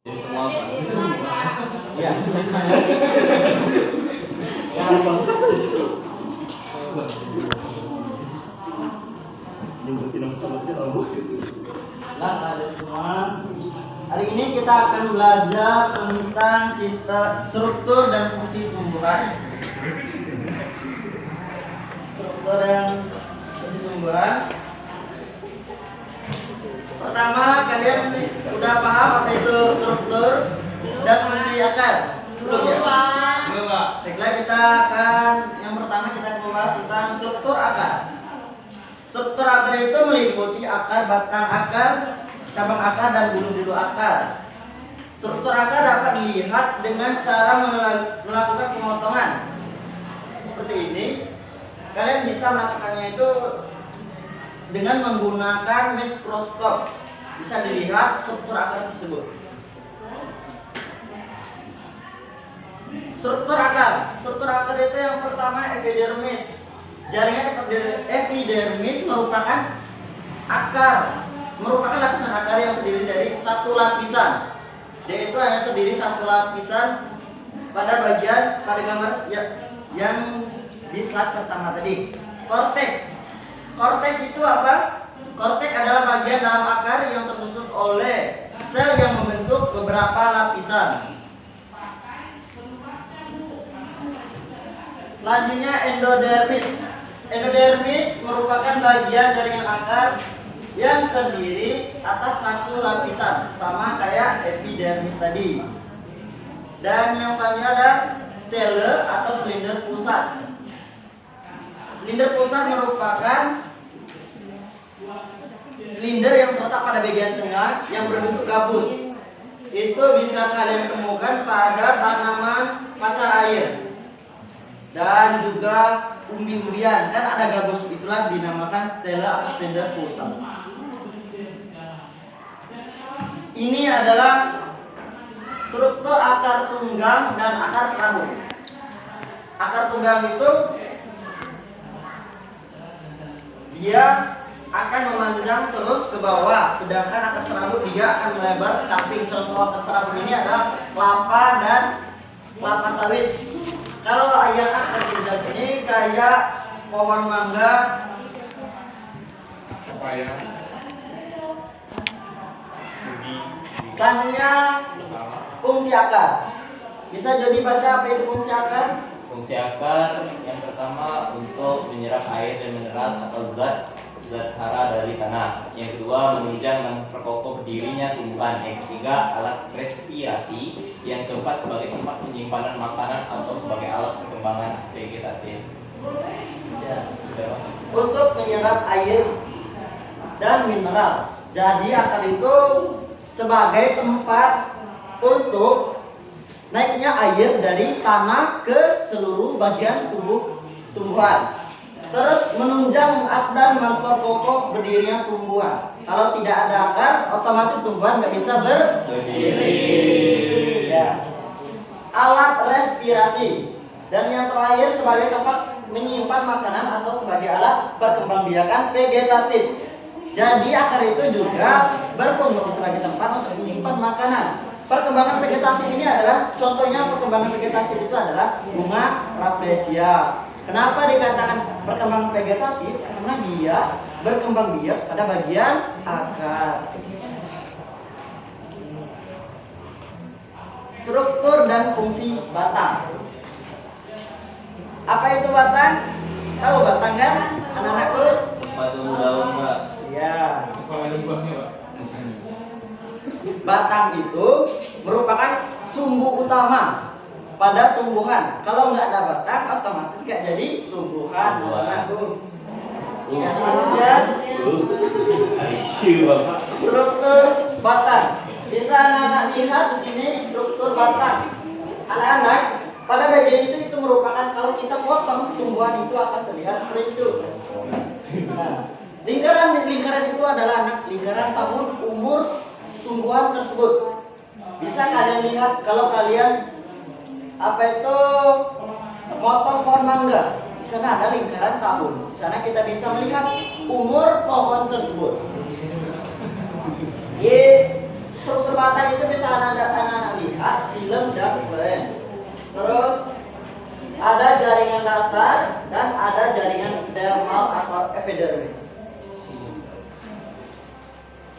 Jadi semua apa? Ya. Ada semua. Hari ini kita akan belajar tentang sistem struktur dan fungsi tumbuhan. Struktur dan fungsi tumbuhan. Pertama, kalian udah paham apa itu struktur dan fungsi akar? Belum ya? Belum, Pak. Baiklah, kita akan yang pertama kita akan membahas tentang struktur akar. Struktur akar itu meliputi akar, batang akar, cabang akar, dan bulu-bulu akar. Struktur akar dapat dilihat dengan cara melakukan pemotongan. Seperti ini. Kalian bisa melakukannya itu dengan menggunakan mikroskop. Bisa dilihat struktur akar tersebut. Struktur akar itu yang pertama epidermis. Jaringan epidermis merupakan lapisan akar yang terdiri dari satu lapisan. Yaitu hanya terdiri satu lapisan pada gambar yang di slide pertama tadi. Korteks itu apa? Korteks adalah bagian dalam akar yang tersusun oleh sel yang membentuk beberapa lapisan. Selanjutnya endodermis. Endodermis merupakan bagian jaringan akar yang terdiri atas satu lapisan, sama kayak epidermis tadi. Dan yang selanjutnya ada stele atau silinder pusat. Silinder pusat merupakan silinder yang terletak pada bagian tengah yang berbentuk gabus. Itu bisa kalian temukan pada tanaman pacar air dan juga umbi-umbian, kan ada gabus, itulah dinamakan stela atau silinder pusat. Ini adalah struktur akar tunggang dan akar serabut. Akar tunggang itu dia akan memanjang terus ke bawah, sedangkan akar serabut dia akan melebar ke samping. Contoh akar serabut ini adalah kelapa dan kelapa sawit. Kalau yang akar tunggang ini kayak pohon mangga, Pepaya. selanjutnya fungsi akar. Bisa jadi baca apa itu fungsi akar? Fungsi akar yang pertama untuk menyerap air dan mineral atau zat hara dari tanah. Yang kedua menunjang dan memperkokoh berdirinya tumbuhan. Yang ketiga alat respirasi. Yang keempat sebagai tempat penyimpanan makanan atau sebagai alat perkembangan vegetatif. Ya. Untuk menyerap air dan mineral. Jadi akar itu sebagai tempat untuk naiknya air dari tanah ke seluruh bagian tumbuhan. Terus menunjang dan memperkokoh berdirinya tumbuhan. Kalau tidak ada akar, otomatis tumbuhan nggak bisa berdiri. Ya. Alat respirasi. Dan yang terakhir sebagai tempat menyimpan makanan atau sebagai alat perkembangbiakan vegetatif. Jadi akar itu juga berfungsi sebagai tempat untuk menyimpan makanan. Perkembangan vegetatif ini adalah, contohnya perkembangan vegetatif itu adalah bunga rafflesia. Kenapa dikatakan perkembangan vegetatif? Karena dia berkembang biak pada bagian akar. Struktur dan fungsi batang. Apa itu batang? Tahu batang kan? Anak-anakku? Tempat tumbuh daun, Pak. Ya. Batang itu merupakan sumbu utama pada tumbuhan. Kalau nggak ada batang, otomatis nggak jadi tumbuhan. Ya, selanjutnya struktur batang. Bisa anak-anak lihat di sini struktur batang. Anak-anak, pada bagian itu merupakan, kalau kita potong tumbuhan itu akan terlihat seperti itu. Nah, lingkaran itu adalah lingkaran tahun umur tumbuhan tersebut. Bisa kalian lihat kalau kalian potong pohon mangga. Di sana ada lingkaran tahun. Di sana kita bisa melihat umur pohon tersebut. Struktur batang itu bisa anda epidermis.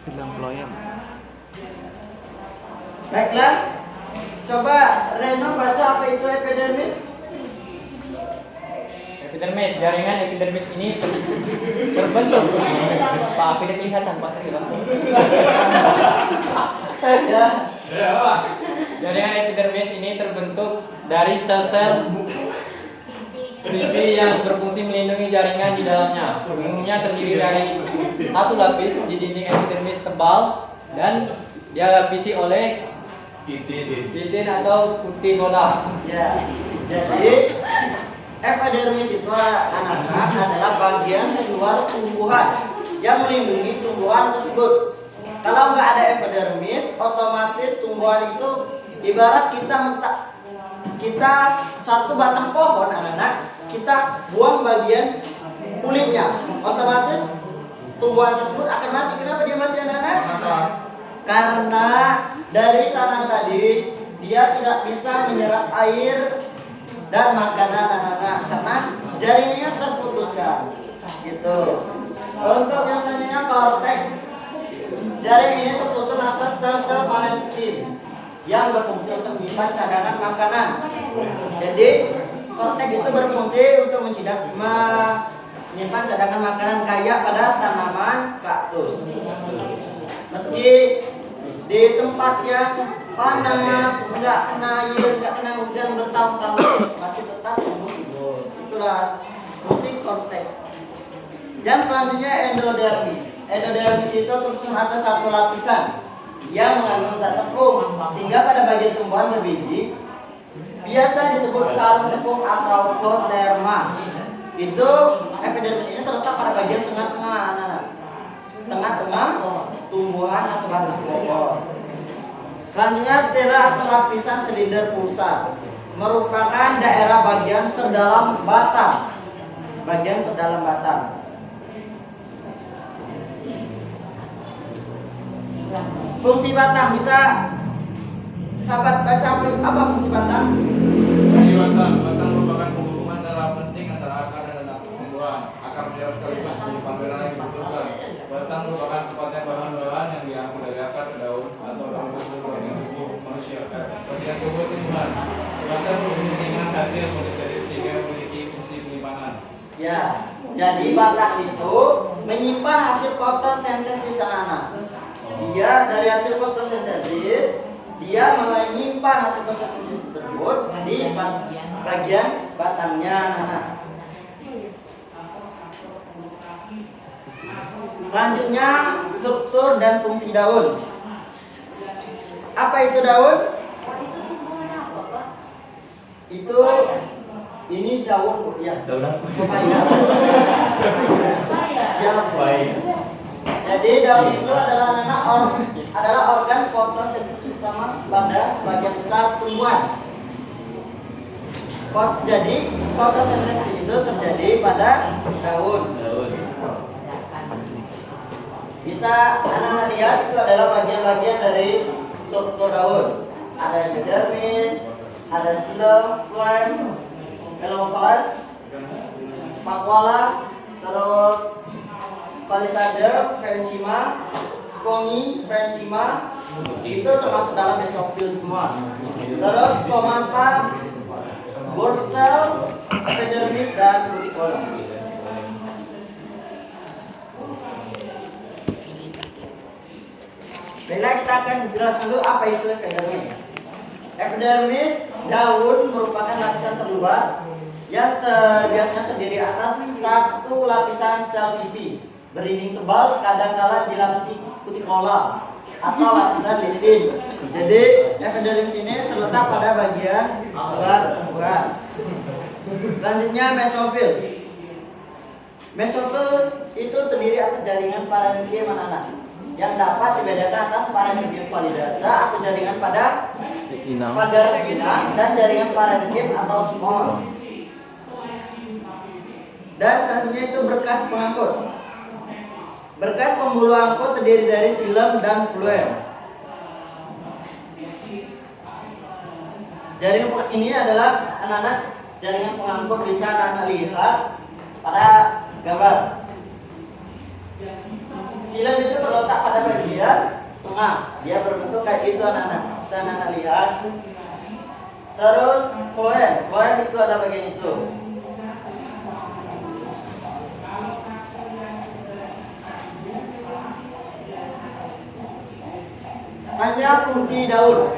Silang peloyang. Baiklah, coba Reno baca apa itu epidermis. Epidermis, jaringan epidermis ini terbentuk. Pak, tidak kelihatan Pak. Ya, Jaringan epidermis ini terbentuk dari sel-sel pipi yang berfungsi melindungi jaringan di dalamnya. Umumnya terdiri dari satu lapis di dinding epidermis tebal dan dilapisi oleh titin atau cuticola. ya. Jadi epidermis itu anak-anak adalah bagian luar tumbuhan yang melindungi tumbuhan tersebut. Kalau nggak ada epidermis, otomatis tumbuhan itu ibarat kita satu batang pohon anak-anak, kita buang bagian kulitnya, otomatis tumbuhan tersebut akan mati. Kenapa dia mati anak-anak? Karena dari sana tadi dia tidak bisa menyerap air dan makanan anak-anak karena jaringannya terputuskan. Gitu. Untuk yang selanjutnya korteks, jaring ini tersusun atas sel-sel parenkim yang berfungsi untuk menyimpan cadangan makanan. Jadi korteks itu berfungsi untuk menyimpan cadangan makanan kayak pada tanaman kaktus. Meski di tempat yang panas, nggak kena air, nggak kena hujan bertahun-tahun, masih tetap tumbuh subur. Itulah fungsi korteks. Yang selanjutnya endodermis. Endodermis itu tersusun atas satu lapisan yang mengandung zat tepung, sehingga pada bagian tumbuhan berbiji biasa disebut sarung tepung atau floterma. Itu epidermis ini terletak pada bagian tengah-tengah anak-anak, tengah-tengah tumbuhan atau batang pokok. Selanjutnya stela atau lapisan silinder pulsar merupakan daerah bagian terdalam batang. Bagian terdalam batang. Fungsi batang bisa sahabat baca apa fungsi batang? Fungsi batang merupakan penghubungan darah penting antara akar dan anak tumbuhan. Akar menjawab sekaligus menjadi pembela yang dibutuhkan. Batang merupakan tempatnya bahan-bahan yang diambil dari akar ke daun atau daun tersebut dengan tubuh manusia. Bagian tubuh tumbuhan. Batang berhubungan dengan hasil fotosintesa sehingga memiliki fungsi penyimpanan. Ya, jadi batang itu menyimpan hasil fotosintesis anak-anak. Dia dari hasil fotosintesis, dia menyimpan hasil fotosintesis tersebut di bagian batangnya anak-anak. Selanjutnya struktur dan fungsi daun. Apa itu daun? Itu ini daun ya. Daun apa? Papaya. Ya, baik. Jadi daun itu adalah organ fotosintesis utama pada sebagian besar tumbuhan. Jadi fotosintesis itu terjadi pada daun. Bisa anak-anak lihat itu adalah bagian-bagian dari struktur daun. Ada epidermis, ada xilem, phloem, melophart, vakuola, terus palisade, parenchyma, spongy, parenchyma, itu termasuk dalam mesofil semua. Terus stomata, Bord cell, epidermis dan cuticola. Baiklah, kita akan jelas dulu apa itu epidermis. Epidermis daun merupakan lapisan terluar yang biasanya terdiri atas satu lapisan sel pipi berdinding tebal, kadang-kala dilapisi cuticola atau lapisan litin. Jadi epidermis ini terletak pada bagian luar tumbuhan. Selanjutnya mesofil. Mesofil itu terdiri atas jaringan parenkim anak-anak yang dapat dibedakan atas parenkim validasa atau jaringan pada pagar inang dan jaringan parenkim atau small. Dan selanjutnya itu berkas pengangkut. Berkas pembuluh angkut terdiri dari xilem dan phloem. Jaringan ini adalah anak-anak jaringan pengangkut, bisa anak-anak lihat pada gambar. Silem itu terletak pada bagian tengah. Dia berbentuk kayak gitu anak-anak. Bisa anak-anak lihat. Terus koen itu ada bagian itu. Hanya fungsi daun.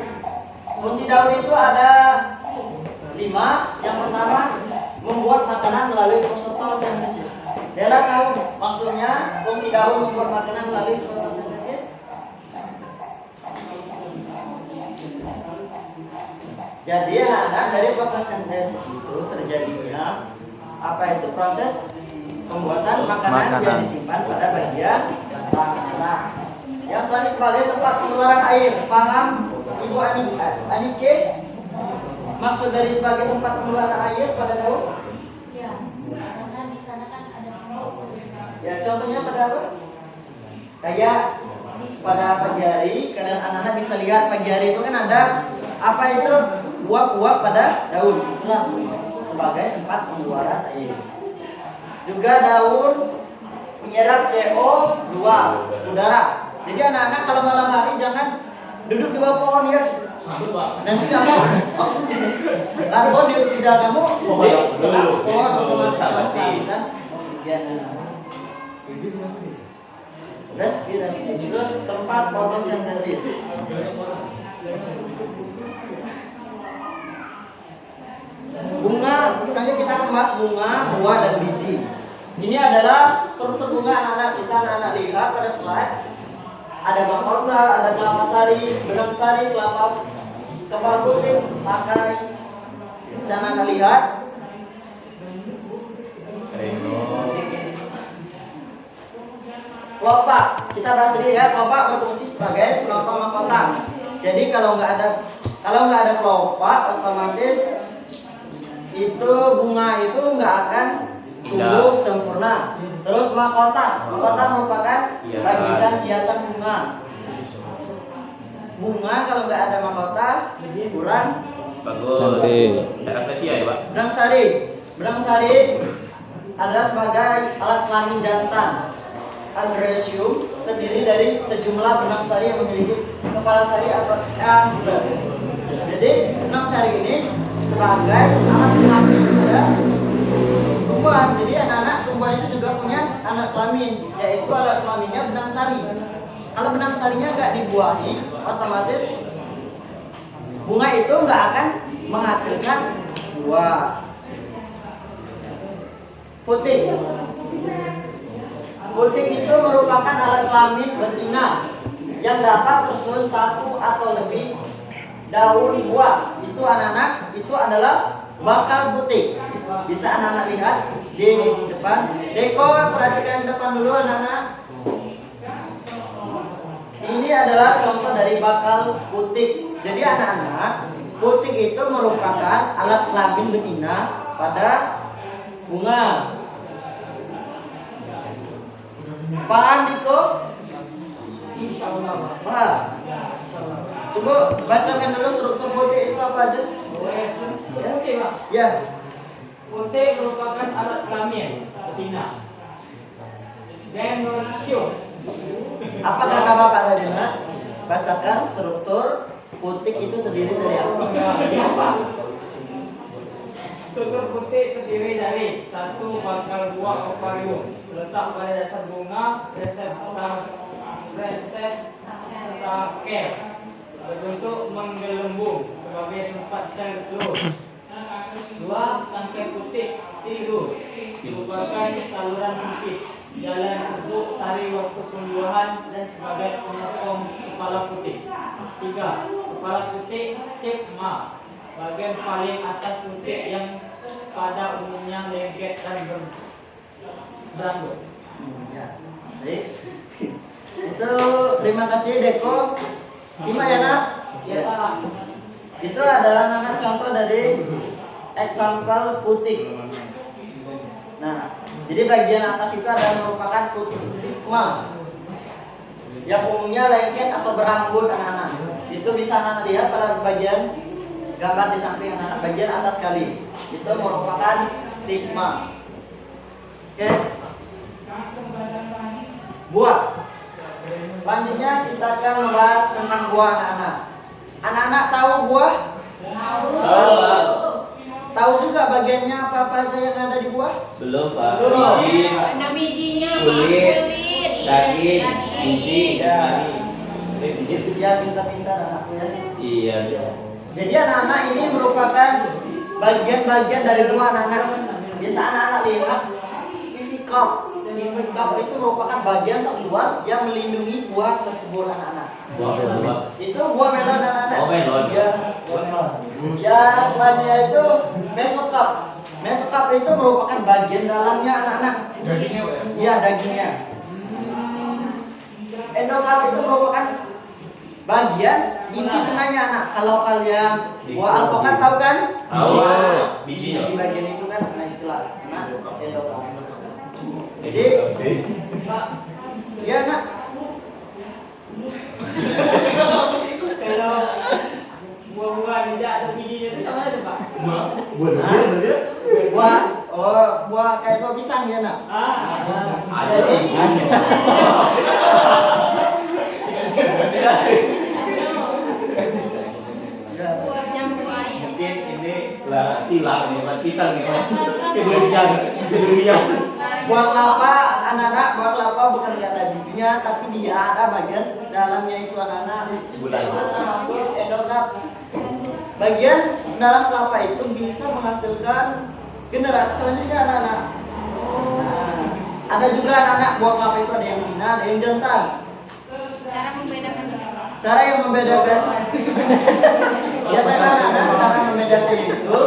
Fungsi daun itu ada 5. Yang pertama, membuat makanan melalui fotosintesis. Bella tahu maksudnya fungsi daun membuat makanan melalui fotosintesis? Jadi anak-anak, dari fotosintesis itu terjadinya apa itu proses pembuatan makanan yang disimpan pada bagian batang yang selain sebagai tempat pengeluaran air. Paham Ibu Anike? Maksud dari sebagai tempat pengeluaran air pada daun? Ya, karena di sana kan ada pembuat. Ya, contohnya pada apa? Kayak pada pagi hari, kalian anak-anak bisa lihat pagi hari itu kan ada apa itu uap-uap pada daun. Itulah sebagai tempat pengeluaran air. Juga daun menyerap CO2 udara. Jadi anak-anak kalau malam hari jangan duduk di bawah pohon ya. Sambut Pak. Nanti kamu karbon dioksida kamu di selang pohon otomatis kehabisan oksigen. Respirasi, terus tempat fotosintesis. Bunga, misalnya kita akan bahas bunga, buah dan biji. Ini adalah struktur bunga anak-anak, bisa anak-anak lihat pada slide. Ada mahkota, ada kelapa sari, benang sari, kelapa kepala putih, pakai. Bisa anak-anak lihat. Kelopak, kita bahas dulu ya. Kelopak berfungsi sebagai penopang mahkota. Jadi kalau nggak ada kelopak, otomatis itu bunga itu nggak akan tumbuh sempurna. Terus mahkota merupakan lapisan hiasan bunga. Bunga kalau nggak ada mahkota kurang Bagus. Cantik. Ada apresiasi ya, Pak? Benang sari adalah sebagai alat kelamin jantan. Andresium terdiri dari sejumlah benang sari yang memiliki kepala sari atau antler. Jadi benang sari ini sebagai alat kelamin pada tumbuhan. Jadi anak-anak tumbuhan itu juga punya anak kelamin, yaitu alat kelaminnya benang sari. Kalau benang sarinya nggak dibuahi, otomatis bunga itu nggak akan menghasilkan buah. Puting itu merupakan alat kelamin betina yang dapat tersusun satu atau lebih daun buah. Itu anak-anak, itu adalah bakal puting. Bisa anak-anak lihat di depan. Deko, perhatikan depan dulu anak-anak. Ini adalah contoh dari bakal puting. Jadi anak-anak, puting itu merupakan alat kelamin betina pada bunga. Paham Diko? Insyaallah. Paham? Coba bacakan dulu struktur puting itu apa aja? Putih, Pak. Ya. Putih merupakan alat kelamin betina. Denotation. Apa kata Bapak tadi, Nak? Bacakan struktur puting itu terdiri dari apa? Apa? Struktur putih terdiri dari satu bakal buah ovarium terletak pada dasar bunga reseptakel berbentuk menggelembung sebagai tempat sel telur. Dua, tangkai putih stilus merupakan saluran sempit jalan busuk sari waktu pembuahan dan sebagai penyokong kepala putih. Tiga, kepala putih stigma bagian paling atas putih yang pada umumnya lengket dan berambut. Ya. Baik. Itu terima kasih Deko. Simak ya, Nak? Ya, Pak. Itu adalah anak contoh dari example putih. Nah, jadi bagian atas itu adalah merupakan putih stigma yang umumnya lengket atau berambut anak-anak. Itu bisa anak lihat pada bagian gambar di samping anak-anak bagian atas sekali. Itu merupakan stigma. Oke. buah. Selanjutnya kita akan membahas tentang buah anak-anak. Anak-anak tahu buah? Tahu juga bagiannya apa-apa aja yang ada di buah? Belum, Pak. Belum. Biji, Ada bijinya, kulit, kulit, daging, biji, Ya. biji. Ya, pintar-pintar anakku ya. Iya. Jadi anak-anak ini merupakan bagian-bagian dari buah anak-anak. Biasa anak-anak lihat PV cup. PV cup itu merupakan bagian terluar yang melindungi buah tersebut anak-anak. Buah. Itu buah melon anak-anak. Oh, melon. Ya, buah melon. Yang selanjutnya itu mesocup. Mesocup itu merupakan bagian dalamnya anak-anak. Dagingnya Pak ya? Iya, dagingnya. Endocarp itu merupakan bagian inti tengahnya anak. Kalau kalian buah alpukat tahu kan? Tahu. Biji Bijinya. di bagian itu kan, nah itulah endocarp. Jadi, ya nak. Kalau buah-buah tidak ada bijinya itu sama aja Pak. Buah kayak buah pisang ya nak. Ada. Jambu air. Mungkin ini lah silang nih, Pak. Pisang nih, Pak. Kedurian. Buah kelapa anak-anak, buah kelapa bukan nggak ada bijinya, tapi dia ada bagian dalamnya itu anak-anak. Bulan. Masuk endocarp. Bagian dalam kelapa itu bisa menghasilkan generasi selanjutnya anak-anak. Nah, ada juga anak-anak buah kelapa itu ada yang hina, ada yang jantan. Cara membedakannya. Cara yang membedakan, ya memang anak-anak cara membedakan itu,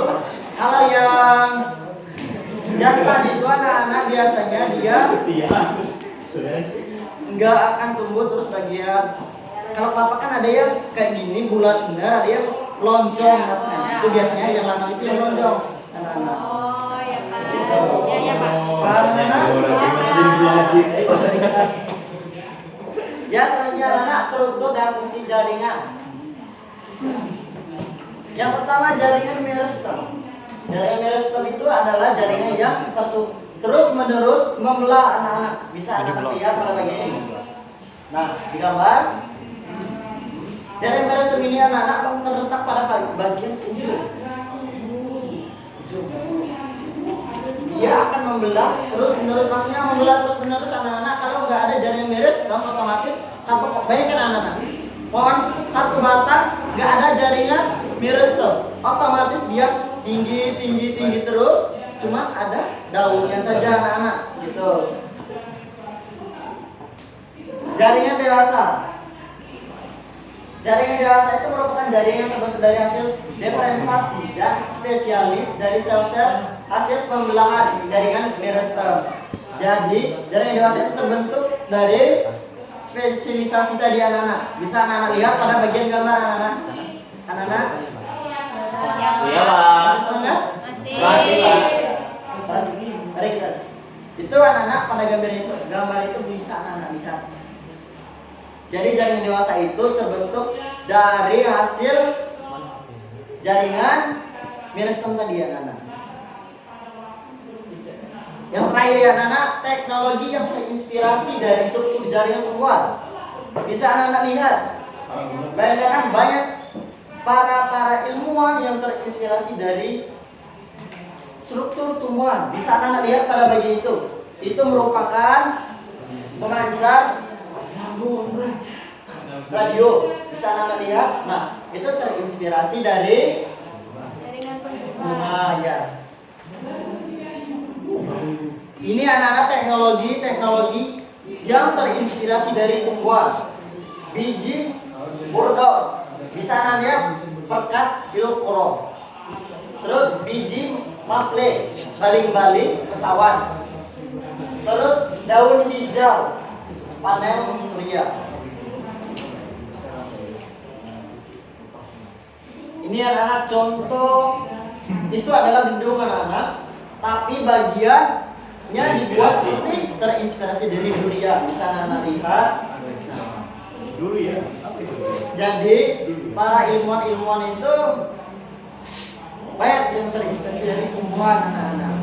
kalau yang jantan itu anak-anak biasanya dia nggak akan tumbuh terus bagian. Kalau kelapa kan ada yang kayak gini bulat benar, ada yang lonjong. Nah, itu biasanya yang lama itu yang lonjong anak-anak. Oh, ya Pak. Ya Pak. Ya, selanjutnya anak struktur dan fungsi jaringan. Yang pertama jaringan meristem. Jaringan meristem itu adalah jaringan yang terus menerus membelah anak-anak. Bisa anak-anak lihat pada bagian ini. Nah, di gambar jaringan meristem ini anak-anak terletak pada bagian ujung. Dia akan membelah terus menerus, maksudnya membelah terus menerus anak-anak. Kalau nggak ada jaringan meristem, otomatis bayangkan anak-anak, pohon satu batang nggak ada jaringan meristem, otomatis dia tinggi terus, cuman ada daunnya saja anak-anak, gitu. Jaringan dewasa. Jaringan dewasa itu merupakan jaringan yang terbentuk dari hasil diferensiasi dan spesialis dari sel-sel hasil pembelahan jaringan meristem. Jadi, jaringan dewasa itu terbentuk dari spesialisasi tadi anak-anak. Bisa anak-anak lihat pada bagian gambar anak-anak. Anak-anak, Ya Pak. Iya, Pak. masih semangat? Masih, Pak. Mari kita. Itu anak-anak pada gambar itu bisa anak-anak lihat. Jadi jaringan dewasa itu terbentuk dari hasil jaringan meristem tadi anak-anak. Yang terakhir ya anak-anak, teknologi yang terinspirasi dari struktur jaringan tumbuhan. Bisa anak-anak lihat. Bayangkan banyak para ilmuwan yang terinspirasi dari struktur tumbuhan. Bisa anak-anak lihat pada bagian itu. Itu merupakan pemancar radio. Bisa anak-anak lihat. Nah, itu terinspirasi dari Jaringan tumbuhan. nah ya. Ini anak-anak teknologi yang terinspirasi dari tumbuhan. Biji bordor. Bisa anak lihat pekat filokoro. Terus biji maple, baling-baling pesawat. Terus daun hijau, panel surya. Ini anak-anak contoh, itu adalah gedung anak-anak, tapi bagiannya dibuat seperti terinspirasi dari durian. Bisa anak-anak lihat. Durian. Apa itu? Jadi para ilmuwan itu banyak yang terinspirasi dari tumbuhan anak-anak.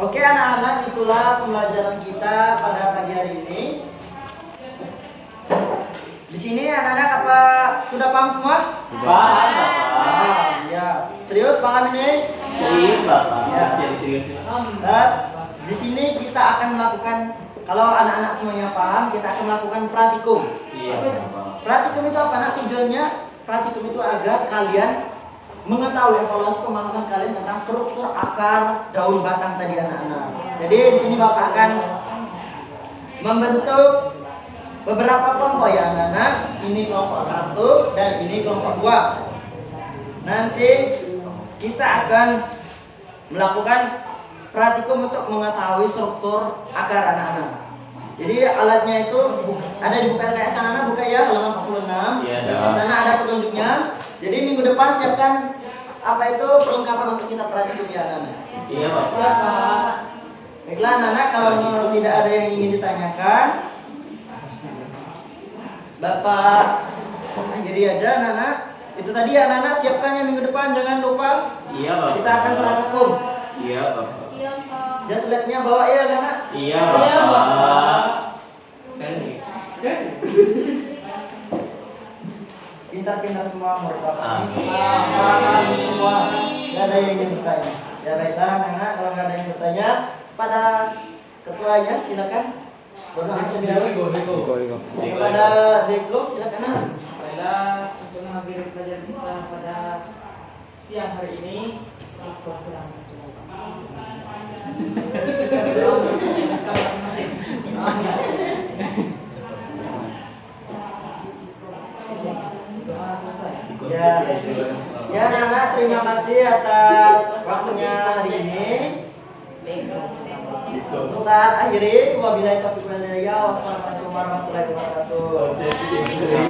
Oke anak-anak, itulah pembelajaran kita pada pagi hari ini. Di sini anak-anak apa sudah paham semua? Paham, Bapak. Paham, ya. Serius paham ini? Serius, Bapak. Ya. Serius. Dan di sini kita akan melakukan, kalau anak-anak semuanya paham, kita akan melakukan praktikum. Iya, Bapak. Praktikum itu apa? Nah, tujuannya praktikum itu agar kalian mengetahui evaluasi pemahaman kalian tentang struktur akar daun batang tadi anak-anak. Jadi di sini Bapak akan membentuk beberapa kelompok ya anak-anak. Ini kelompok 1 dan ini kelompok 2. Nanti kita akan melakukan praktikum untuk mengetahui struktur akar anak-anak. Jadi alatnya itu ada di buku LKS anak-anak, buka ya halaman 46. Iya, Di ada. sana ada petunjuknya. Jadi minggu depan siapkan apa itu perlengkapan untuk kita praktikum ya anak-anak. Iya, Bapak. Baiklah anak-anak, kalau tidak ada yang ingin ditanyakan, Bapak akhiri aja anak-anak. Itu tadi ya anak-anak, siapkannya minggu depan, jangan lupa. Iya, Bapak. Kita akan praktikum. Iya, Bapak. Siap, Pak. Just labnya bawa ya anak-anak. Iya, Bapak. Pintar-pintar semua murid Bapak. Amin. Paham semua. Gak ada yang ingin bertanya. Ya baiklah anak-anak, kalau nggak ada yang bertanya, pada ketuanya silakan. Berdoa Deko. kepada Deko silakan. Nah. Pada untuk menghadiri pelajaran kita pada siang hari ini, ikut kurang Ya, ya anak-anak, terima kasih atas waktunya hari ini. Ustaz akhiri, wabillahi taufiq wal hidayah. Wassalamualaikum warahmatullahi wabarakatuh.